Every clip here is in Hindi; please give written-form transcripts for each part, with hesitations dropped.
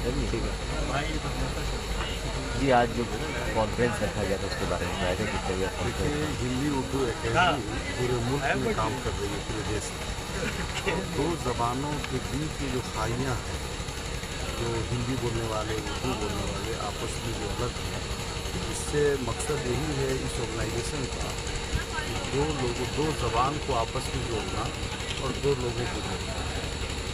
चलिए ठीक है जी। आज जो कॉन्फ्रेंस रखा गया था उसके बारे में आगे किया गया देखिए, कॉन्फ्रेंस। हिंदी उर्दू एकेडमी पूरे मुल्क में काम कर रही है, पूरे देश में। दो ज़बानों के बीच की जो खाइयाँ हैं, जो हिंदी बोलने वाले उर्दू बोलने वाले आपस में जो अलग है, इससे मकसद यही है इस ऑर्गेनाइजेशन का कि दो ज़बान को आपस में जोड़ना और दो लोगों को जोड़ना।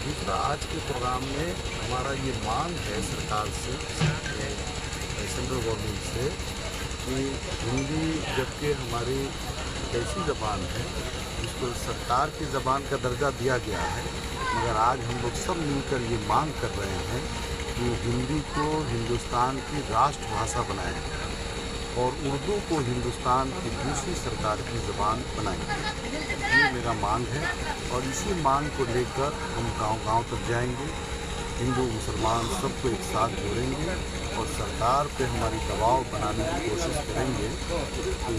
दूसरा, आज के प्रोग्राम में हमारा ये मांग है सरकार से, सेंट्रल गवर्नमेंट से, कि हिंदी जबकि हमारी एक ऐसी ज़बान है जिसको सरकार की ज़बान का दर्जा दिया गया है, मगर आज हम लोग सब मिलकर ये मांग कर रहे हैं कि हिंदी को हिंदुस्तान की राष्ट्रभाषा बनाएं और उर्दू को हिंदुस्तान की दूसरी सरकार की ज़बान बनाएं। ये मेरा मांग है और इसी मांग को लेकर हम गांव-गांव तक जाएंगे, हिंदू मुसलमान सबको एक साथ जोड़ेंगे और सरकार पे हमारी दबाव बनाने की कोशिश करेंगे कि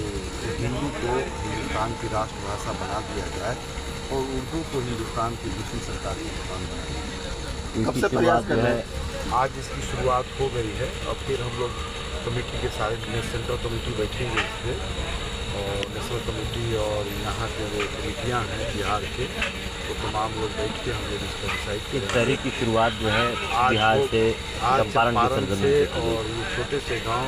हिंदी को हिंदुस्तान की राष्ट्रभाषा बना दिया जाए और उर्दू को हिंदुस्तान की दूसरी सरकार की ज़बान बनाए। कब से प्रयास कर रहे हैं? आज इसकी शुरुआत हो गई है और फिर हम लोग कमेटी के सारे सेंट्रल कमेटी बैठेंगे इस पर, और नेशनल कमेटी और यहाँ के जो कमेटियाँ हैं बिहार के, तो तमाम लोग बैठ के हम लोग इसका डिसाइड इस तहरीक की शुरुआत जो है बिहार से, चंपारण की सरजमीन से, से। और ये छोटे से गांव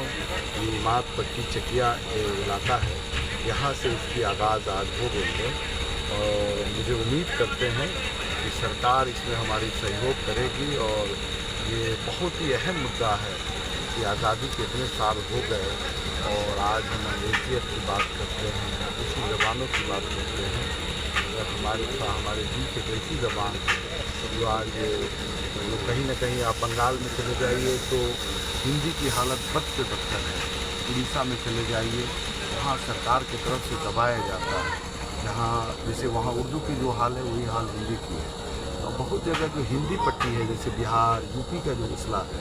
ये मात पट्टी चकिया इलाका है, यहाँ से इसकी आगाज़ आज हो गई है और मुझे उम्मीद करते हैं कि सरकार इसमें हमारी सहयोग करेगी। और ये बहुत ही अहम मुद्दा है कि आज़ादी के इतने साल हो गए और आज हम अंग्रेजियत की बात करते हैं, दूसरी ज़बानों की बात करते हैं, अगर हमारे दिल की एक ऐसी ज़बान है जो आज कहीं ना कहीं आप बंगाल में चले जाइए तो हिंदी की हालत बद से बदतर है, उड़ीसा में चले जाइए वहाँ सरकार की तरफ से दबाया जाता है, जहाँ जैसे वहाँ उर्दू की जो हाल है वही हाल हिंदी की है। और बहुत जगह जो हिंदी पट्टी है जैसे बिहार यूपी का जो मसला है,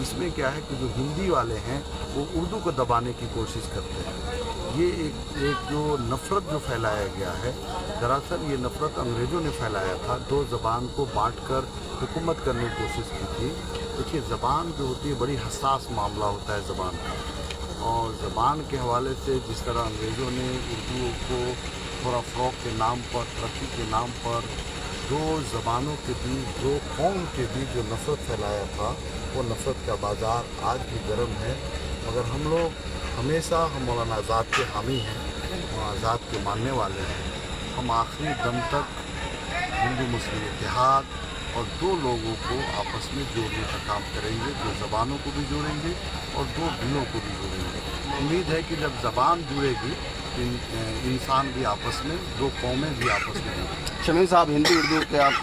इसमें क्या है कि जो हिंदी वाले हैं वो उर्दू को दबाने की कोशिश करते हैं। ये एक जो नफ़रत जो फैलाया गया है, दरअसल ये नफ़रत अंग्रेज़ों ने फैलाया था, दो ज़बान को बांटकर हुकूमत करने की कोशिश की थी। देखिए, ज़बान जो होती है बड़ी हसास मामला होता है ज़बान का, और ज़बान के हवाले से जिस तरह अंग्रेज़ों ने उर्दू को थोड़ा फ़रोग़ के नाम पर, तरक्की के नाम पर दो ज़बानों के बीच, दो कौम के बीच जो नफ़रत फैलाया था, वो नफ़रत का बाज़ार आज भी गर्म है। मगर हम लोग हमेशा, हम मौलाना आज़ाद के हामी हैं, हम आज़ाद के मानने वाले हैं। हम आखिरी दम तक हिंदू मुस्लिम इत्तेहाद और दो लोगों को आपस में जोड़ने का काम करेंगे, दो ज़बानों को भी जोड़ेंगे और दो दिलों को भी जोड़ेंगे। उम्मीद है कि जब ज़बान जुड़ेगी इंसान भी आपस में, दो कौमें भी आपस में जुड़ेंगी। शमीम साहब, हिंदी उर्दू के आप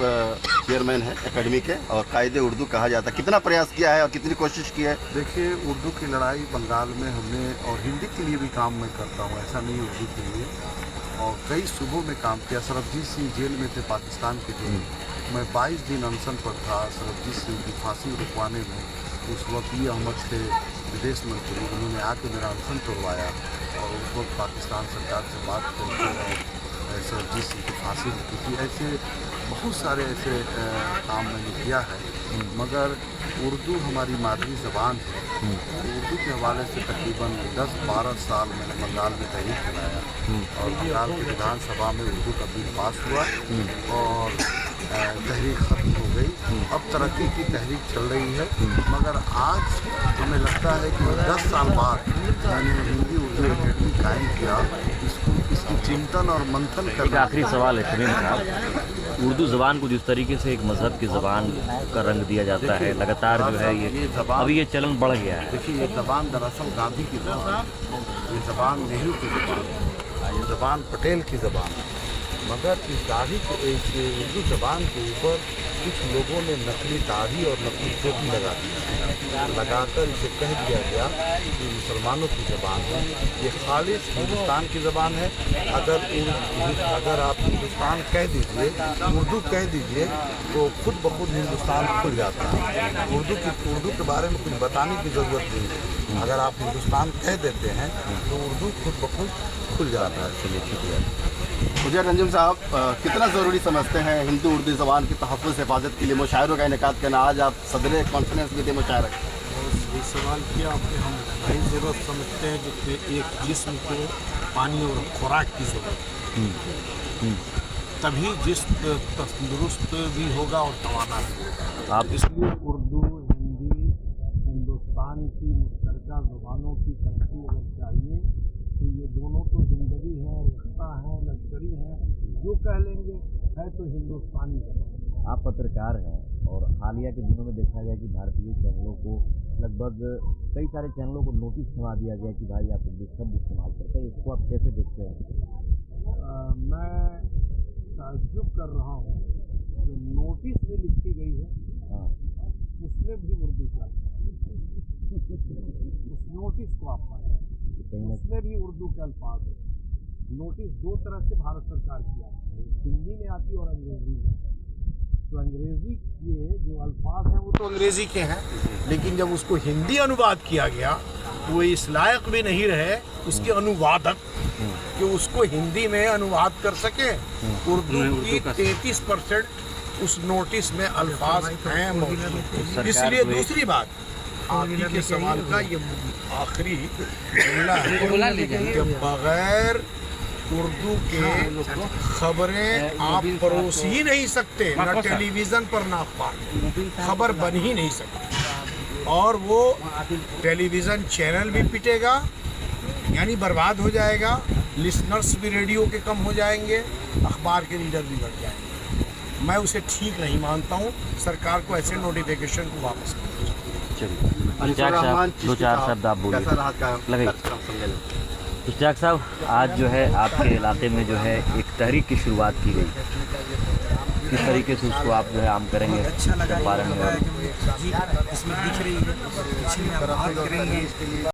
चेयरमैन हैं एकेडमी के और कायदे उर्दू कहा जाता है, कितना प्रयास किया है और कितनी कोशिश की है? देखिए, उर्दू की लड़ाई बंगाल में हमने, और हिंदी के लिए भी काम मैं करता हूँ, ऐसा नहीं उर्दू के लिए, और कई सूबों में काम किया। सरबजीत सिंह जेल में थे, पाकिस्तान के जेल, मैं 22 दिन अनशन पर था सरबजीत सिंह की फांसी रुकवाने में। उस वक्त ये अहमद थे विदेश मंत्री, उन्होंने आके मेरा अनशन तोड़वाया और उस वक्त पाकिस्तान सरकार से बात करके और सरबजीत सिंह की फांसी रुकी थी। ऐसे बहुत सारे ऐसे काम मैंने किया है, मगर उर्दू हमारी मादरी ज़बान है। उर्दू के हवाले से तकरीबन 10-12 साल मैंने बंगाल में तहरीक चलाया और बंगाल की विधानसभा में उर्दू का बिल पास हुआ और तहरीक ख़त्म हो गई। अब तरक्की की तहरीक चल रही है, मगर आज हमें लगता है कि 10 साल बाद मैंने हिंदी उर्दू एकेडमी कायम किया, इसकी चिंतन और मंथन एक करना। आखिरी सवाल है शमीम साहब, उर्दू ज़बान को जिस तरीके से एक मज़हब की ज़बान का रंग दिया जाता है, लगातार जो है ये अभी ये चलन बढ़ गया है। देखिए, ये ज़बान दरअसल गांधी की ज़बान है, ये ज़बान नेहरू की ज़बान है, ये ज़बान पटेल की ज़बान है, मगर इस दाढ़ी को, इस उर्दू ज़बान के ऊपर कुछ लोगों ने नकली दाढ़ी और नकली टोपी लगा दी, लगाकर इसे कह दिया गया कि मुसलमानों की ज़बान है। ये खालिस हिंदुस्तान की ज़बान है। अगर आप हिंदुस्तान कह दीजिए, उर्दू कह दीजिए, तो खुद ब खुद हिंदुस्तान खुल जाता है। उर्दू के बारे में कुछ बताने की ज़रूरत नहीं है। अगर आप हिंदुस्तान कह देते हैं तो उर्दू खुद ब खुद खुल जाता है। चलिए शुक्रिया। मुझे रंजन साहब कितना ज़रूरी समझते हैं हिंदू उर्दू ज़बान की तहफ़्फ़ुज़ हिफाजत के लिए मुशायरों का इनेकाद करना? आज आप सदर कॉन्फ्रेंस में थे मुशायरा। ये सवाल किया आपने, हम नहीं ज़रूरत समझते हैं जिसमें एक जिस्म को पानी और खुराक की ज़रूरत, तभी जिस्म तंदुरुस्त भी होगा और तवाना भी होगा। आप इसलिए उर्दू हिंदी हिंदुस्तान की मुश्तरका ज़ुबानों की तरक्की अगर चाहिए तो ये दोनों तो हिंदवी हैं, रिश्ता हैं, लश्करी हैं, जो कह लेंगे है तो हिंदुस्तानी ज़बान। आप पत्रकार हैं और हालिया के दिनों में देखा गया कि भारतीय चैनलों को लगभग कई सारे चैनलों को नोटिस सुना दिया गया कि भाई आप इंग्लिश शब्द इस्तेमाल करते हैं, इसको आप कैसे देखते हैं? मैं ताज्जुब कर रहा हूँ, जो नोटिस में लिखी गई है हाँ, उसमें भी उर्दू का उस नोटिस को आप पढ़ें, कहीं ना उसमें भी उर्दू के अल्फाज है। नोटिस दो तरह से भारत सरकार की आती है, हिंदी में आती है और अंग्रेजी में। तो अंग्रेजी के जो अल्फाज हैं वो तो अंग्रेजी के हैं, लेकिन जब उसको हिंदी अनुवाद किया गया तो वो इस लायक भी नहीं रहे उसके अनुवादक कि उसको हिंदी में अनुवाद कर सके। उर्दू की 33% उस नोटिस में अल्फाज हैं मौजूद। इसलिए दूसरी बात, आप ही के सवाल का ये आखिरी जुमला है कि बगैर उर्दू के खबरें आप परोस ही नहीं सकते, न टेलीविज़न पर ना अखबार, खबर बन ही नहीं सकती। और वो टेलीविज़न चैनल भी पिटेगा, यानी बर्बाद हो जाएगा, लिसनर्स भी रेडियो के कम हो जाएंगे, अखबार के रीडर भी बढ़ जाएंगे। मैं उसे ठीक नहीं मानता हूँ। सरकार को ऐसे नोटिफिकेशन को वापस करना चाहिए। चलिए इश्तियाक साहब, दो चार शब्द आप बोलिए। लगाइए। इश्तियाक साहब, आज जो है आपके इलाके में जो है एक तहरीक की शुरुआत की गई, किस तरीके से उसको आप जो है आम करेंगे अच्छा लगा बारे में? इसमें दिख रही है, इसमें आप बात करेंगे।